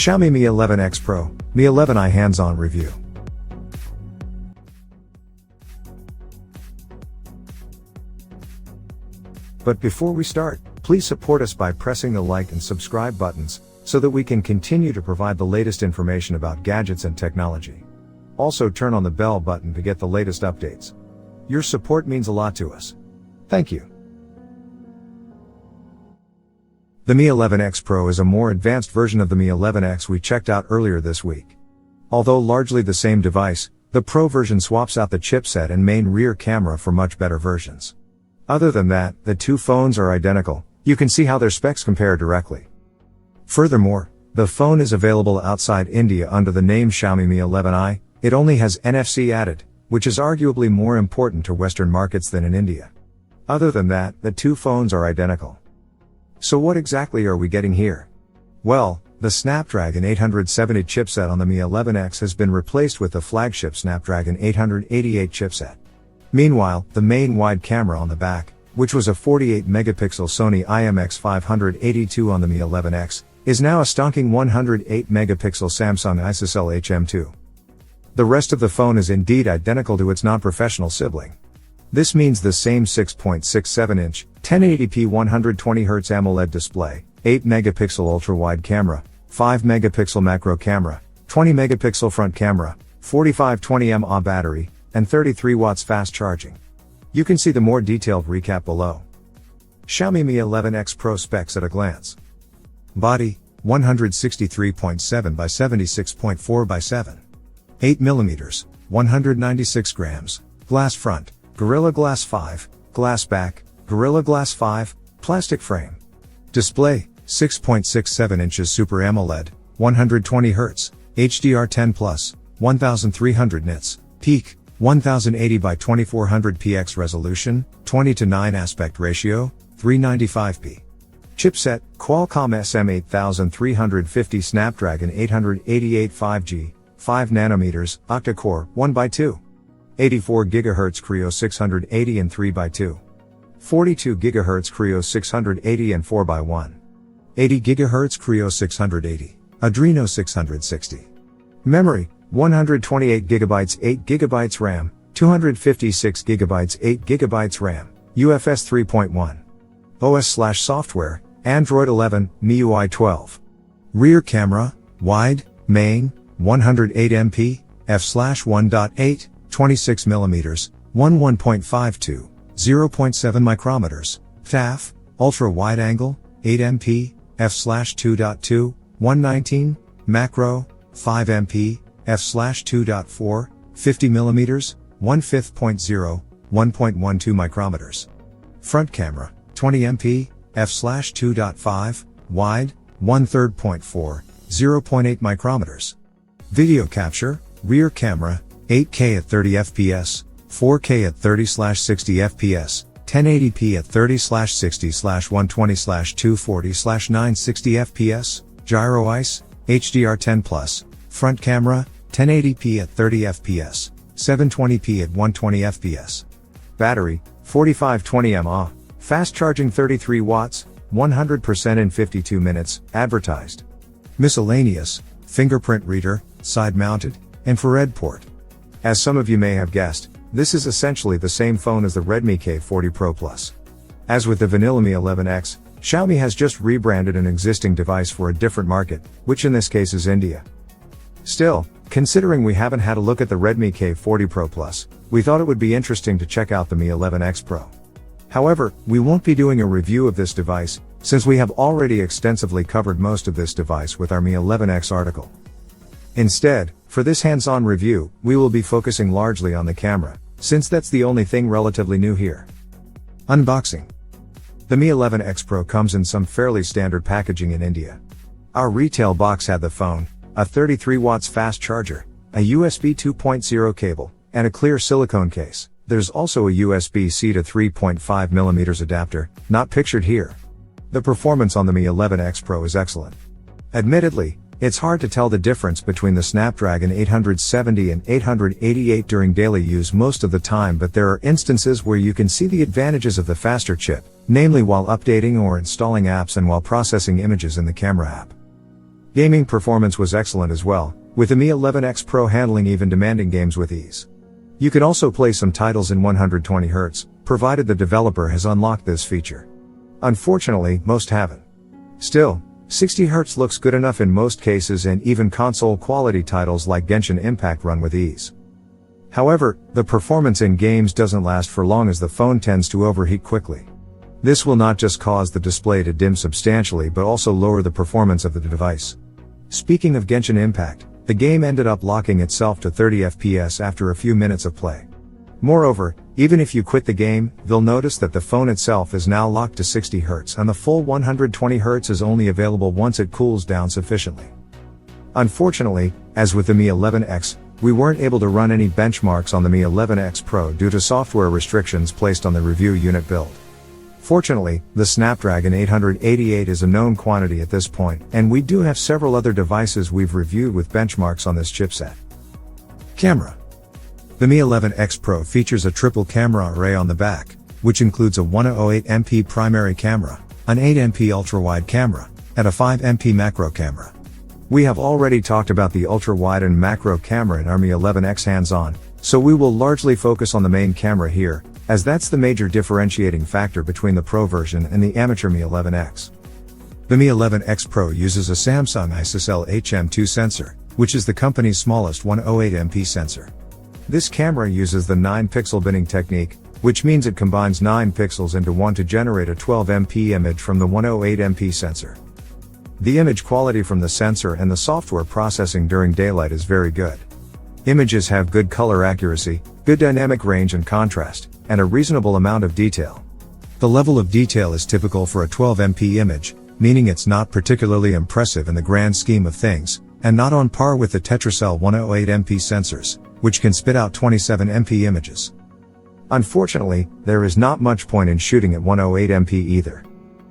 Xiaomi Mi 11X Pro, Mi 11i hands-on review. But before we start, please support us by pressing the like and subscribe buttons, so that we can continue to provide the latest information about gadgets and technology. Also turn on the bell button to get the latest updates. Your support means a lot to us. Thank you. The Mi 11X Pro is a more advanced version of the Mi 11X we checked out earlier this week. Although largely the same device, the Pro version swaps out the chipset and main rear camera for much better versions. Other than that, the two phones are identical. You can see how their specs compare directly. Furthermore, the phone is available outside India under the name Xiaomi Mi 11i. It only has NFC added, which is arguably more important to Western markets than in India. Other than that, the two phones are identical. So what exactly are we getting here? Well, the Snapdragon 870 chipset on the Mi 11X has been replaced with the flagship Snapdragon 888 chipset. Meanwhile, the main wide camera on the back, which was a 48-megapixel Sony IMX582 on the Mi 11X, is now a stonking 108-megapixel Samsung ISOCELL HM2. The rest of the phone is indeed identical to its non-professional sibling. This means the same 6.67-inch, 1080p 120Hz AMOLED display, 8-megapixel ultra-wide camera, 5-megapixel macro camera, 20-megapixel front camera, 4520 mAh battery, and 33 watts fast charging. You can see the more detailed recap below. Xiaomi Mi 11X Pro specs at a glance. Body, 163.7 by 76.4 by 7. 8mm, 196 grams, glass front, Gorilla Glass 5, glass back, Gorilla Glass 5, plastic frame. Display, 6.67 inches Super AMOLED, 120 Hz, HDR10+, 1300 nits, peak, 1080 by 2400 px resolution, 20:9 aspect ratio, 395p. Chipset, Qualcomm SM8350 Snapdragon 888 5G, 5 nanometers, octa-core, 1x2. 84 GHz Creo 680 and 3x2. 42 GHz Creo 680 and 4x1. 80 GHz Creo 680, Adreno 660. Memory, 128 GB 8 GB RAM, 256 GB 8 GB RAM, UFS 3.1. OS/software, Android 11, MIUI 12. Rear camera, wide, main, 108MP, f/1.8, 26mm, 1.52, 0.7 micrometers, TAF, ultra wide angle, 8MP, f/2.2, 119, macro, 5MP, f/2.4, 50mm, 1/5.0, 1.12 micrometers. Front camera, 20MP, f/2.5, wide, 1/3.4, 0.8 micrometers. Video capture, rear camera, 8K at 30 fps, 4K at 30/60 fps, 1080p at 30/60/120/240/960 fps, gyro ICE, HDR10+, front camera, 1080p at 30 fps, 720p at 120 fps. Battery, 4520 mAh, fast charging 33 watts, 100% in 52 minutes, advertised. Miscellaneous, fingerprint reader, side-mounted, infrared port. As some of you may have guessed, this is essentially the same phone as the Redmi K40 Pro Plus. As with the vanilla Mi 11X, Xiaomi has just rebranded an existing device for a different market, which in this case is India. Still, considering we haven't had a look at the Redmi K40 Pro Plus, we thought it would be interesting to check out the Mi 11X Pro. However, we won't be doing a review of this device, since we have already extensively covered most of this device with our Mi 11X article. Instead, for this hands-on review, we will be focusing largely on the camera, since that's the only thing relatively new here. Unboxing. The Mi 11X Pro comes in some fairly standard packaging in India. Our retail box had the phone, a 33 watts fast charger, a USB 2.0 cable, and a clear silicone case. There's also a USB-C to 3.5mm adapter, not pictured here. The performance on the Mi 11X Pro is excellent. Admittedly, it's hard to tell the difference between the Snapdragon 870 and 888 during daily use most of the time, but there are instances where you can see the advantages of the faster chip, namely while updating or installing apps and while processing images in the camera app. Gaming performance was excellent as well, with the Mi 11X Pro handling even demanding games with ease. You can also play some titles in 120Hz, provided the developer has unlocked this feature. Unfortunately, most haven't. Still, 60Hz looks good enough in most cases, and even console quality titles like Genshin Impact run with ease. However, the performance in games doesn't last for long as the phone tends to overheat quickly. This will not just cause the display to dim substantially but also lower the performance of the device. Speaking of Genshin Impact, the game ended up locking itself to 30 FPS after a few minutes of play. Moreover, even if you quit the game, you'll notice that the phone itself is now locked to 60Hz and the full 120Hz is only available once it cools down sufficiently. Unfortunately, as with the Mi 11X, we weren't able to run any benchmarks on the Mi 11X Pro due to software restrictions placed on the review unit build. Fortunately, the Snapdragon 888 is a known quantity at this point, and we do have several other devices we've reviewed with benchmarks on this chipset. Camera. The Mi 11X Pro features a triple camera array on the back, which includes a 108MP primary camera, an 8MP ultra-wide camera, and a 5MP macro camera. We have already talked about the ultra-wide and macro camera in our Mi 11X hands-on, so we will largely focus on the main camera here, as that's the major differentiating factor between the Pro version and the amateur Mi 11X. The Mi 11X Pro uses a Samsung ISOCELL HM2 sensor, which is the company's smallest 108MP sensor. This camera uses the 9-pixel binning technique, which means it combines 9 pixels into one to generate a 12MP image from the 108MP sensor. The image quality from the sensor and the software processing during daylight is very good. Images have good color accuracy, good dynamic range and contrast, and a reasonable amount of detail. The level of detail is typical for a 12MP image, meaning it's not particularly impressive in the grand scheme of things, and not on par with the Tetracell 108MP sensors, which can spit out 27MP images. Unfortunately, there is not much point in shooting at 108MP either.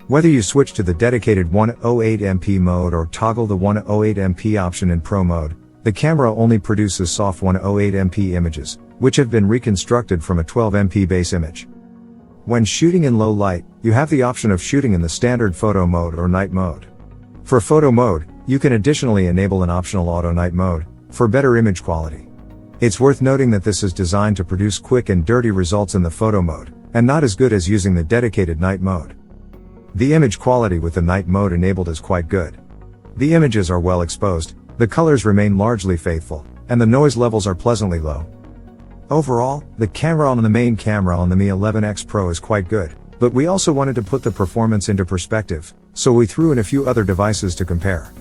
Whether you switch to the dedicated 108MP mode or toggle the 108MP option in Pro mode, the camera only produces soft 108MP images, which have been reconstructed from a 12MP base image. When shooting in low light, you have the option of shooting in the standard photo mode or night mode. For photo mode, you can additionally enable an optional auto night mode, for better image quality. It's worth noting that this is designed to produce quick and dirty results in the photo mode, and not as good as using the dedicated night mode. The image quality with the night mode enabled is quite good. The images are well exposed, the colors remain largely faithful, and the noise levels are pleasantly low. Overall, the camera on the main camera on the Mi 11X Pro is quite good, but we also wanted to put the performance into perspective, so we threw in a few other devices to compare.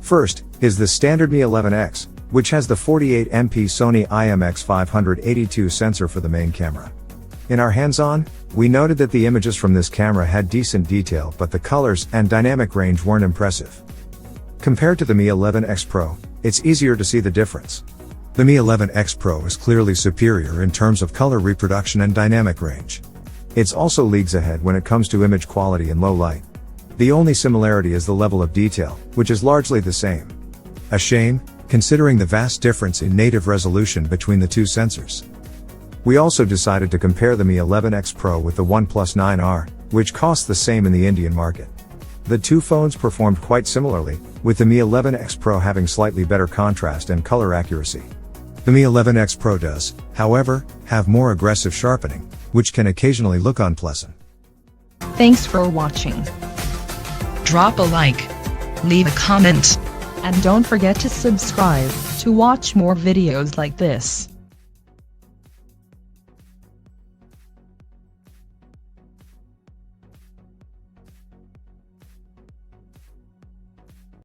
First, is the standard Mi 11X, which has the 48MP Sony IMX582 sensor for the main camera. In our hands-on, we noted that the images from this camera had decent detail, but the colors and dynamic range weren't impressive. Compared to the Mi 11X Pro, it's easier to see the difference. The Mi 11X Pro is clearly superior in terms of color reproduction and dynamic range. It's also leagues ahead when it comes to image quality in low light. The only similarity is the level of detail, which is largely the same. A shame, considering the vast difference in native resolution between the two sensors. We also decided to compare the Mi 11X Pro with the OnePlus 9R, which costs the same in the Indian market. The two phones performed quite similarly, with the Mi 11X Pro having slightly better contrast and color accuracy. The Mi 11X Pro does, however, have more aggressive sharpening, which can occasionally look unpleasant. Thanks for watching. Drop a like, leave a comment, and don't forget to subscribe to watch more videos like this.